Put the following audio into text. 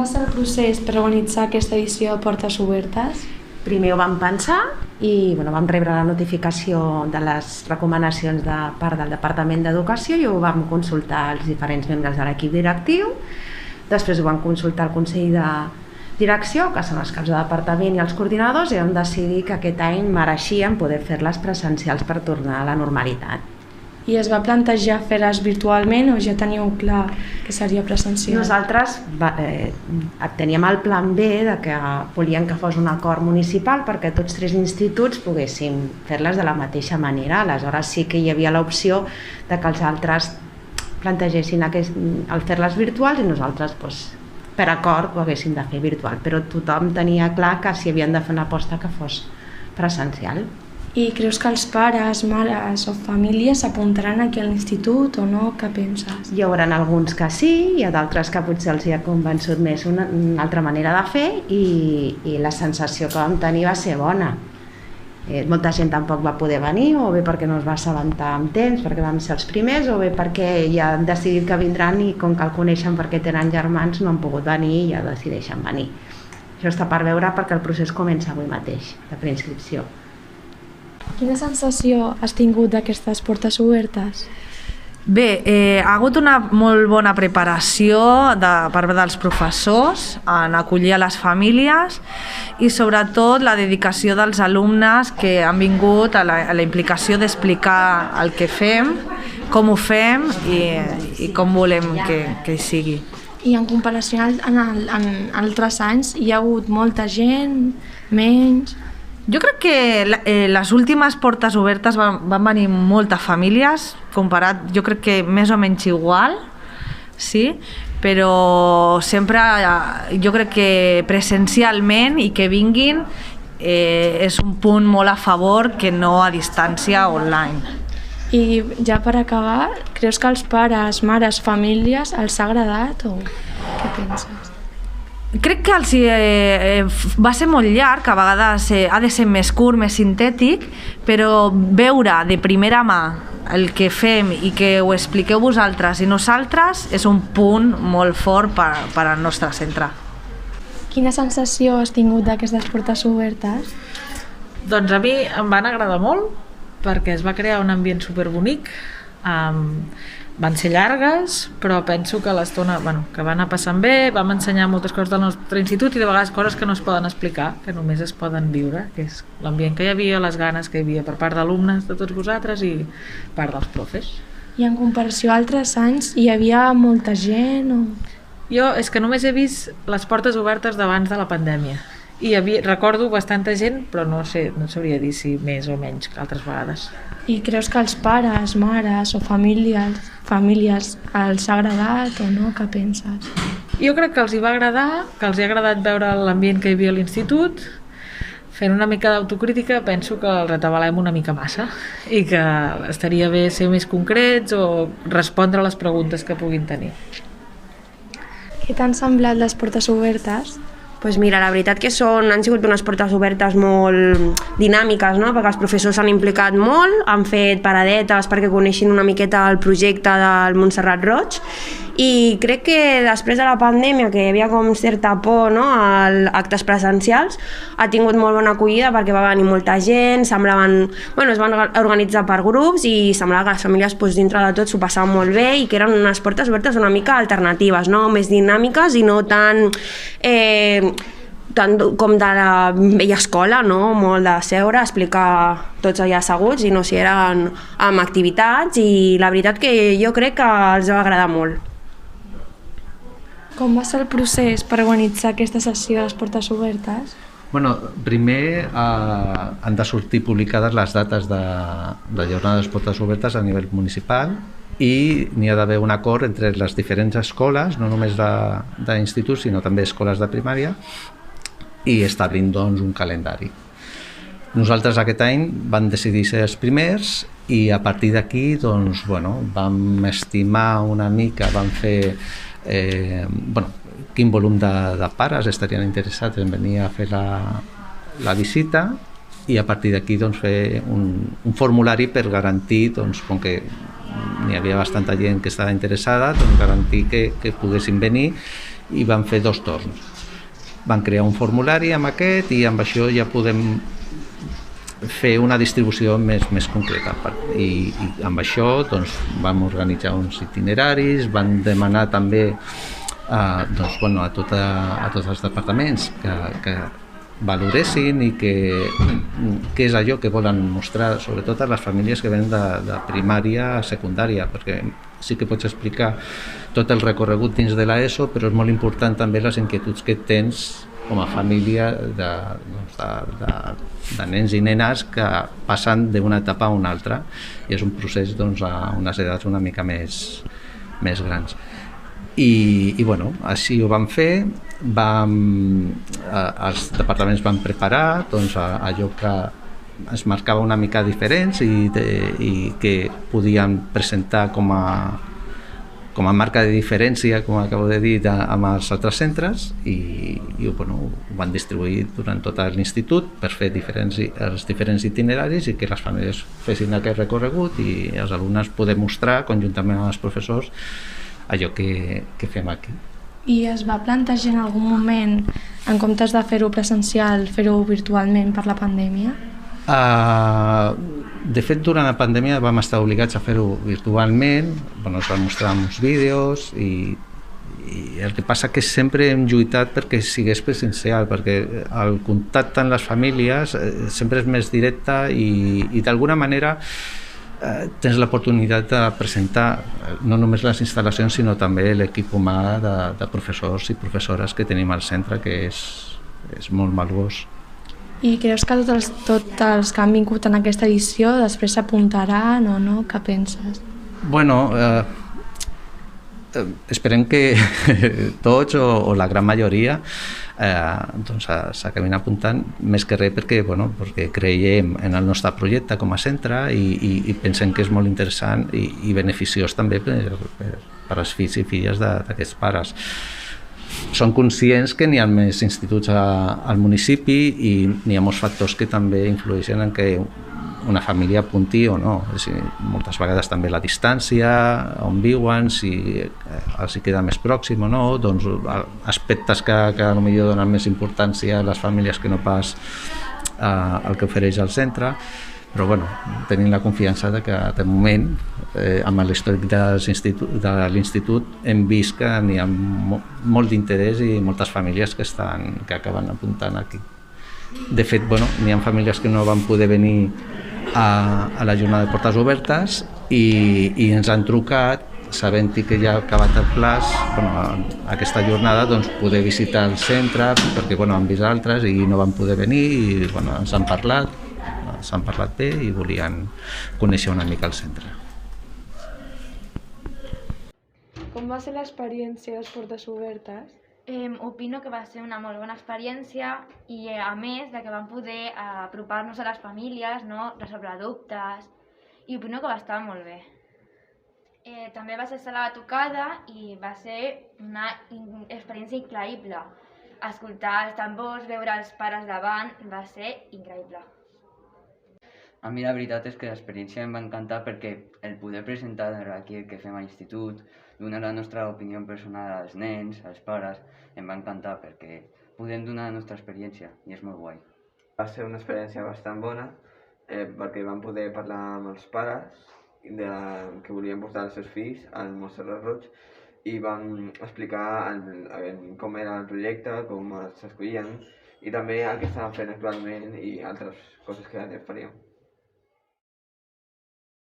ser el procés per organitzar aquesta edició de Portes Obertes? Primer ho vam pensar i vam rebre la notificació de les recomanacions de part del Departament d'Educació i ho vam consultar als diferents membres de l'equip directiu. Després ho vam consultar al Consell de Direcció, que són els caps de departament i els coordinadors, i vam decidir que aquest any mereixien poder fer-les presencials per tornar a la normalitat. I es va plantejar fer-les virtualment o ja teníeu clar que seria presencial? Nosaltres teníem el plan B de que volíem que fos un acord municipal perquè tots tres instituts poguéssim fer-les de la mateixa manera. Aleshores sí que hi havia l'opció de que els altres plantegessin el fer-les virtuals i nosaltres per acord ho haguéssim de fer virtual, però tothom tenia clar que si havien de fer una aposta que fos presencial. I creus que els pares, mares o famílies s'apuntaran aquí a l'institut o no? Què penses? Hi haurà alguns que sí, hi ha d'altres que potser els hi ha convençut més una altra manera de fer i la sensació que vam tenir va ser bona. Molta gent tampoc va poder venir, o bé perquè no es va assabentar amb temps, perquè vam ser els primers, o bé perquè ja han decidit que vindran i com que el coneixen perquè tenen germans no han pogut venir i ja decideixen venir. Això està per veure perquè el procés comença avui mateix, de preinscripció. Quina sensació has tingut d'aquestes Portes Obertes? Bé, ha hagut una molt bona preparació per part dels professors en acollir a les famílies i sobretot la dedicació dels alumnes que han vingut a la implicació d'explicar el que fem, com ho fem i com volem que sigui. I en comparació en altres anys hi ha hagut molta gent, menys? Jo crec que les últimes Portes Obertes van venir moltes famílies, comparat jo crec que més o menys igual, sí, però sempre jo crec que presencialment i que vinguin és un punt molt a favor que no a distància online. I ja per acabar, creus que els pares, mares, famílies els ha agradat o què penses? Crec que va ser molt llarg, a vegades ha de ser més curt, més sintètic, però veure de primera mà el que fem i que ho expliqueu vosaltres i nosaltres és un punt molt fort per al nostre centre. Quina sensació has tingut d'aquestes Portes Obertes? Doncs a mi em van agradar molt perquè es va crear un ambient superbonic. Van ser llargues, però penso que l'estona que va anar passant bé, vam ensenyar moltes coses del nostre institut i de vegades coses que no es poden explicar, que només es poden viure, que és l'ambient que hi havia, les ganes que hi havia per part d'alumnes de tots vosaltres i part dels profes. I en comparació a altres anys hi havia molta gent o...? Jo és que només he vist les Portes Obertes d'abans de la pandèmia i recordo bastanta gent, però no sabria dir si més o menys que altres vegades. I creus que els pares, mares o famílies els ha agradat o no? Què penses? Jo crec que els hi va agradar, que els hi ha agradat veure l'ambient que hi havia a l'institut. Fent una mica d'autocrítica penso que el retabalem una mica massa i que estaria bé ser més concrets o respondre a les preguntes que puguin tenir. Què t'han semblat les Portes Obertes? Doncs mira, la veritat que han sigut unes Portes Obertes molt dinàmiques, no? Perquè els professors s'han implicat molt, han fet paradetes perquè coneixin una miqueta el projecte del Montserrat Roig i crec que després de la pandèmia, que hi havia com certa por, no? A actes presencials, ha tingut molt bona acollida perquè va venir molta gent, es van organitzar per grups i semblava que les famílies dintre de tot s'ho passaven molt bé i que eren unes Portes Obertes una mica alternatives, no? Més dinàmiques i no tant com de la vella escola, no? Molt de seure, explicar tots allà asseguts i no si eren amb activitats i la veritat que jo crec que els va agradar molt. Com va ser el procés per organitzar aquesta sessió de les Portes Obertes? Primer han de sortir publicades les dates de jornada de les Portes Obertes a nivell municipal i n'hi ha d'haver un acord entre les diferents escoles, no només d'instituts sinó també escoles de primària, i establint un calendari. Nosaltres aquest any vam decidir ser els primers i a partir d'aquí vam estimar una mica, vam fer quin volum de pares estarien interessats en venir a fer la visita i a partir d'aquí fer un formulari per garantir, com que n'hi havia bastanta gent que estava interessada, doncs garantir que poguessin venir i van fer 2 torns. Van crear un formulari amb aquest i amb això ja podem fer una distribució més concreta. I amb això doncs, vam organitzar uns itineraris, van demanar també a tots els departaments que valoressin i què és allò que volen mostrar, sobretot a les famílies que venen de primària a secundària, perquè sí que pots explicar tot el recorregut dins de l'ESO, però és molt important també les inquietuds que tens com a família de nens i nenes que passen d'una etapa a una altra i és un procés a unes edats una mica més grans. I bueno, així ho vam fer, els departaments van preparar allò que es marcava una mica diferents i que podien presentar com a marca de diferència, com acabo de dir, amb els altres centres i bueno, ho van distribuir durant tot l'institut per fer els diferents itineraris i que les famílies fessin aquest recorregut i els alumnes poder mostrar conjuntament amb els professors allò que fem aquí. I es va plantejar en algun moment, en comptes de fer-ho presencial, fer-ho virtualment per la pandèmia? De fet, durant la pandèmia vam estar obligats a fer-ho virtualment, es van mostrar uns vídeos i el que passa que sempre hem lluitat perquè sigués presencial, perquè el contacte amb les famílies sempre és més directe i d'alguna manera tens l'oportunitat de presentar no només les instal·lacions sinó també l'equip humà de professors i professores que tenim al centre, que és molt valuós. I creus que tots els que han vingut en aquesta edició després s'apuntaran o no? Què penses? Bueno, esperem que tots o la gran majoria s'acabin apuntant, més que res perquè creiem en el nostre projecte com a centre i pensem que és molt interessant i beneficiós també per als fills i filles d'aquests pares. Som conscients que n'hi ha més instituts al municipi i n'hi ha molts factors que també influeixen en que una família apunti o no. Moltes vegades també la distància, on viuen, si els hi queda més pròxim o no, doncs aspectes que potser donen més importància a les famílies que no pas al que ofereix el centre. Però tenim la confiança que de moment, amb l'històric de l'institut, hem vist que n'hi ha molt d'interès i moltes famílies que acaben apuntant aquí. De fet, n'hi ha famílies que no van poder venir a la jornada de portes obertes i ens han trucat sabent que ja ha acabat el plaç, aquesta jornada, poder visitar el centre perquè han vist altres i no van poder venir i ens han parlat bé i volien conèixer una mica el centre. Com va ser l'experiència de les portes obertes? Opino que va ser una molt bona experiència i a més de que vam poder apropar-nos a les famílies, resoldre dubtes i opino que va estar molt bé. També va ser sala de tocada i va ser una experiència increïble. Escoltar els tambors, veure els pares davant, va ser increïble. A mi la veritat és que l'experiència em va encantar perquè el poder presentar aquí el que fem a l'institut, donar la nostra opinió personal als nens, als pares, em va encantar perquè podem donar la nostra experiència i és molt guai. Va ser una experiència bastant bona perquè vam poder parlar amb els pares que volien portar els seus fills al Montserrat Roig i vam explicar com era el projecte, com s'escollien i també el que estàvem fent actualment i altres coses que faríem.